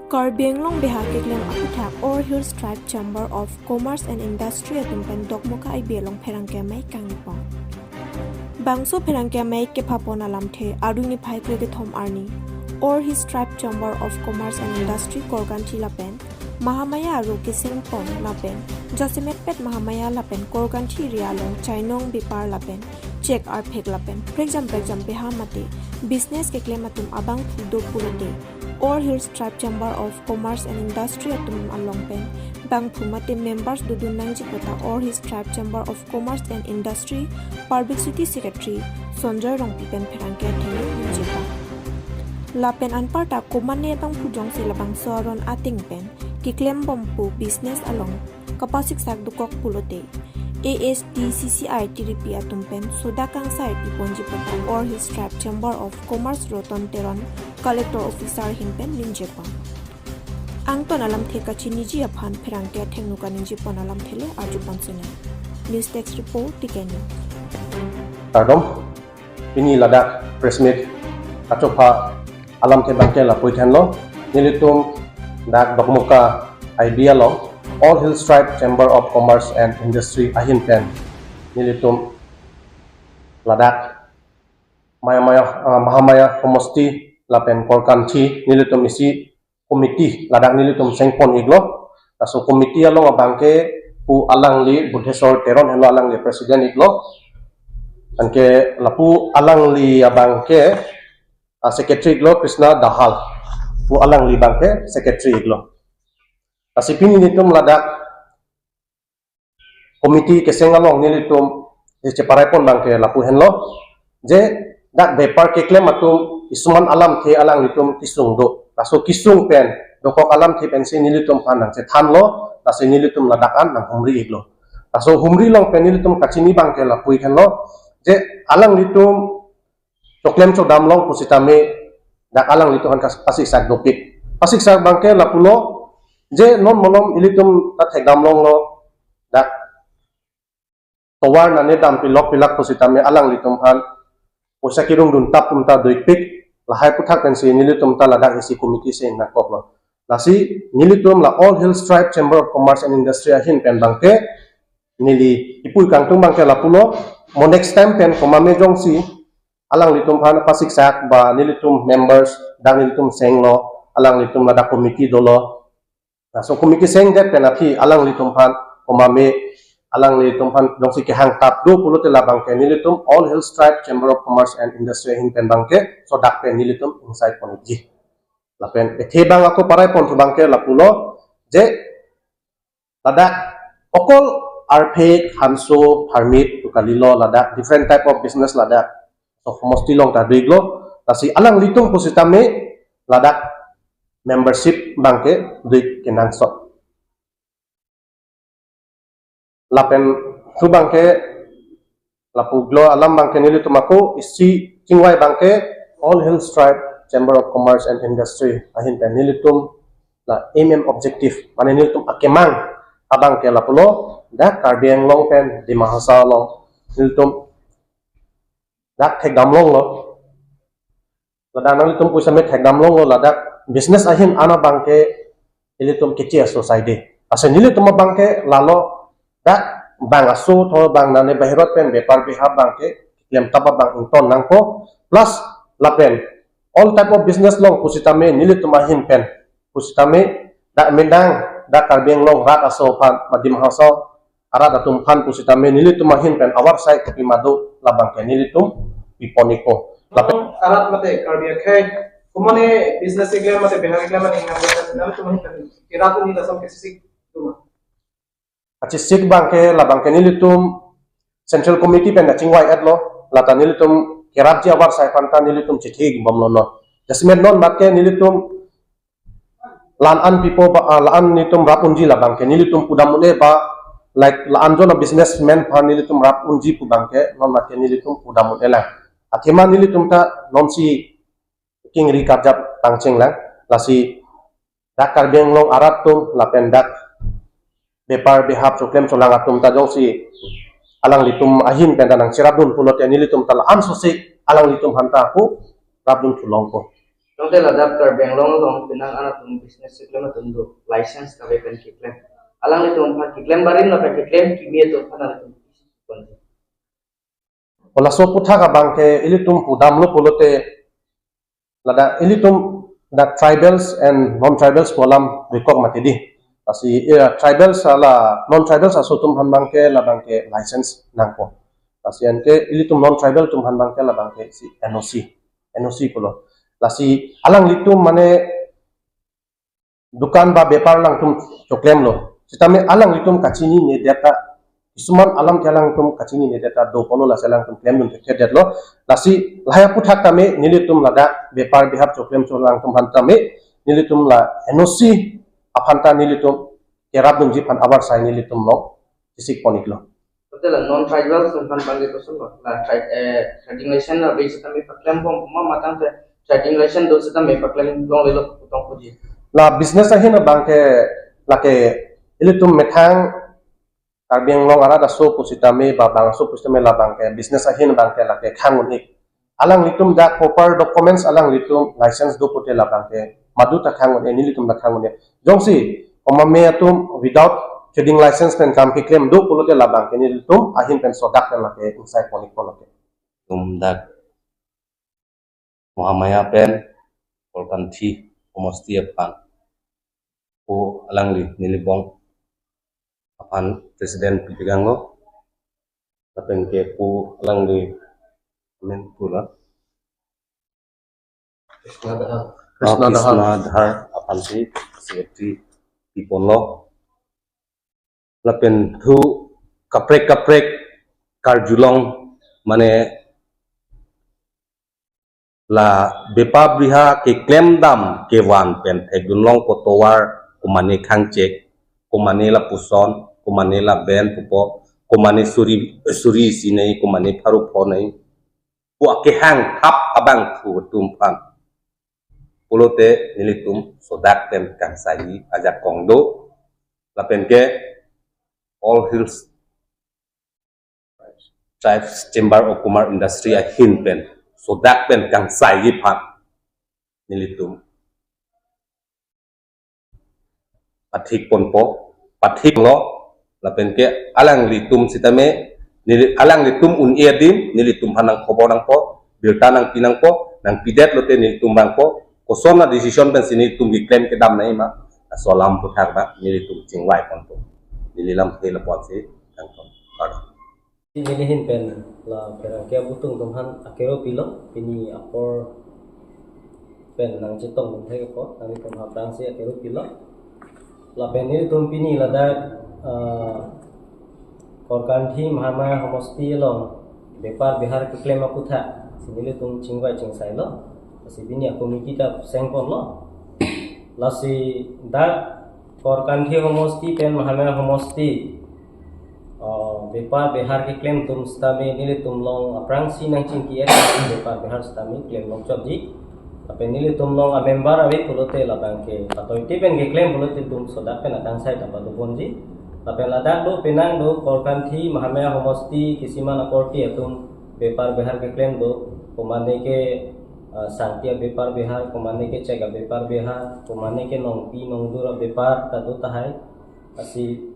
Karbianglong Behakiklem Akutak or Hills Tribe Chamber of Commerce and Industry Atumpen Dokmuka Ibialong Perangkemay Kangipong. Bangso Perangkemay Kepapona Lamte Aduni Paikle Thom Arni or His Tribe Chamber of Commerce and Industry Korganti Lapen Mahamaya Aru Kising Pon Lapen Josimet Pet Mahamaya Lapen Korganti Rialong Chainong Bipar Lapen Check Arpek Lapen Prexam Behamate Business Keklematum Abang Pudo Pulate or Hills Tribe Chamber of Commerce and Industry Atum Alongpen Bang Pumate members Dudun Nangjipota or His Tribe Chamber of Commerce and Industry Public City Secretary Sonjoy Rongpipen Perangke Thene Ninjipa Lapen Anparta Komane Bang Pujong Silabang Soron Atingpen Kiklem Bompu Business Along Kapasik Sak Dukok Pulote ASTCCI TDP Atumpen Sodakang Sai Tiponjipota or His Tribe Chamber of Commerce Roton Teron Collector Officer Himpen Ninjepa Angton Alam Theka Chiniji Aphan Perangke Thengnuka Ninjipon Alam Thele Arjupon Sina News Text Report Tikeni Tardom ini ladak press meet Achopa Alam Thebangke La Puithenlo Nilitum Dak Dokmuka Idea Lo All Hills Tribe Chamber of Commerce and Industry Ahinpen Nilitum Ladak Mahamaya Homosti Lapen Korkanti Nilitum isi komiti Ladak Nilitum Sengpon Iglo Taso komiti along abangke Pu Alang Li Buddhesor Teron Hello Alang Li Presiden Iglo Anke Lapu Alang Li abangke Secretary Iglo Krishna Dahal Pu Alang Li bangke Secretary Iglo Asipin nilitum ladak komiti kesengalong nilitum ceparepon bangke lapu henlo je dak bepar keklem atum isuman alam the alang litum kisung do taso kisung pen dokok alam the pensi nilitum panang ce thanlo taso nilitum ladakan nang humri iglo taso humri long pen nilitum kachini bangke lapu henlo je alang litum toklem chodam long pusitame dak alang litum kan pasik sak dopik pasik sak bangke lapulo je non monom ilitum ta thegdamlong lo dak towar na nedam pilok pilak positame alang litum han posa kirung dun tap tumta doipik lahai puthak pensi nilitum ta ladak isi komiti se nakok lo lasi nilitum la All Hills Tribe Chamber of Commerce and Industry ahin pen bangke nili ipui kangtung bangke lapulo mo next time pen komame jongsi alang litum han pasik sak ba nilitum members dang nilitum senglo alang litum ladak komiti dolo so komiti seng det penathi alang litum phan komame alang litum phan dongsi ke hang tap do pulo te labang ke nilitum All Hills Tribe Chamber of Commerce and Industry hin pen bangke so dak pen nilitum inside poniji lapen ethe bang ako parai pon bangke lapulo je ladak okol arpek hanso permit to kalilo ladak different type of business ladak so mosti long ta deglo tasi alang litum positame ladak membership bangke duit kenang sok lapen su bangke lapuglo alam bangke nili tumaku isi cingwai bangke All Hills Tribe Chamber of Commerce and Industry ahin pen nilitum la objective mana nilitum akemang abang ke lapulo dak Karbianglong pen di Mahasa long nilitum dak thegdamlong lo ladang nilitum pusame thegdamlong lo ladak business ahin ana bangke ilitum kecil society asa nilitum bangke lalo dak bang asu tho bang nane bahirot pen bepar biha bangke lem tapa bang inton nangko plus lapen all type of business long pusitame nilitum ahin pen pusitame dak mendang dak Karbianglong rat aso pan madim haso arat atum pan pusitame nilitum ahin pen awar sai tapi madu labangke nilitum piponiko lapen arat mate Karbiang khai kumane business ekle mate behar ekle mate ngambil tumahin tadi kira tu ni lasam kesisik tuma sik bangke labangke nilitum central committee pen chingwai adlo lata nilitum kirabji awar sai panta nilitum chithi bomlono jasmen non matke nilitum lan people lan nilitum rapunji labangke nilitum pudamune ba like lan jona businessman pa nilitum rapunji pudangke non matke nilitum pudamune la athema nilitum ta nonsi king rikajap tangcheng lang lasi dak Karbianglong arat tum lapen dak bepar behap choklem cholang atum ta jongsi alang litum ahin pen tanang sirabun pulot ya nilitum tala an sosik alang litum hanta ku rabun tulongko Trong đây là đáp cờ bèn long pinang ana tum business claim tum do license ka be pen claim alang le tum pha claim barin la pe claim kimia to phana tum kon Ola so putha ka bangke ilitum pudam lo polote lada ilitum da tribals and non tribals polam rekok matidi asi tribals ala non tribals aso tum han bangke la bangke license nangko asi anke ilitum non tribal tum han bangke la bangke si NOC polo lasi alang litum mane dukan ba bepar lang tum choklem lo sitame alang litum kachini ne data isuman alam kelang tum kachini ne data do polo la selang tum klem dum te lo lasi lahaya puthak tame nilitum lada bepar bihap choklem cholang tum hantame nilitum la NOC aphanta nilitum kerap dum jipan abar sai nilitum lo sisik ponik lo betul lah non tribal tum phan bangge to sun la trading license la be sitame pa claim pom ma matang te trading license do sitame pa claim long le lo putong puji la business ahin bangke lake ilitum methang karbiang long ara da so pusitame ba bang so pusitame la bangke business ahin bangke lake khangun ik alang litum da proper documents alang litum license do putel la bangke madu ta khangun e nilitum da khangun e jongsi omame atum without trading license pen kam ki claim do pulote la bangke nilitum ahin pen sodak la ke inside ponik polote tum dak Muhamaya pen kolkan thi komosti apan ko alangli nilibong apan presiden pipigango tapeng ke pu alangli men pula Krishna Dhar apan si secretary piponlo lapen thu kaprek karjulong mane la bepa briha ke claim dam ke wan pen thegulong potowar kumane khangchek kumane la puson kumane la ben pupo kumane suri sinai kumane pharu phonai ku ake hang thap abang thu tum phan polote nilitum sodak pen kang sai ajak kongdo la pen ke all hills tribes chamber of commerce industry a hin pen sodak pen kang sai phat nilitum pathik ponpo pathik lo lapen ke alang litum sitame alang litum un edim nilitum hanang khobor nang po bilta nang pinang po nang pidet lote nilitum bang po kosona decision pen sini tum gi claim ke dam nai ma solam puthak ba nilitum chingwai ponpo nililam thela pot se kang kon kada Nilihin pen la perang kia butung tumhan akero pilo pini apor pen nang citong tum thai ko nang tum hapang si akero pilo la pen ni tum pini la da korkan thi mahama homosti long bepar bihar ke claim aku tha sinili tum chingwai chingsai lo si bini aku mikita sengpon lo la si da korkan thi homosti pen mahama homosti bepar bihar ke claim tum stame nili tum long aprang si nang chingki bepar bihar stame claim long chodi ape nili tum long a member awe pulote la bangke atoi tipen ke claim pulote tum soda pen atang sai tapa do bonji ape ladak do penang do korkan thi mahamaya homosti kisiman akorti atum bepar bihar ke claim do komane ke santia bepar bihar komane ke cega bepar bihar komane ke nongpi nongdura bepar tadu tahai asi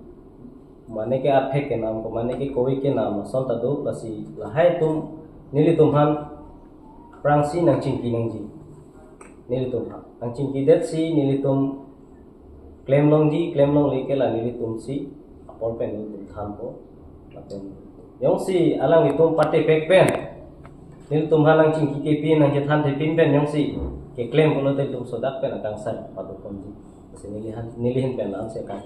माने के आफे के नाम को माने के कोई के नाम संता दो लसी लहाय तुम नीली तुम्हान प्रांसी नंचिंकी नंजी नीली तुम्हान नंचिंकी देत सी नीली तुम क्लेम लोंग लेके ला नीली तुम सी अपोर पे नीली तुम थान को लाते यों सी अलग तुम पट्टे पेक पेन नीली तुम्हान नंचिंकी के पी नंचे थान थे पिन पेन यों सी के क्लेम बोलो ते तुम सोदाक पेन अकांग सर पादो पंजी नीली हिन पेन नाम से कांग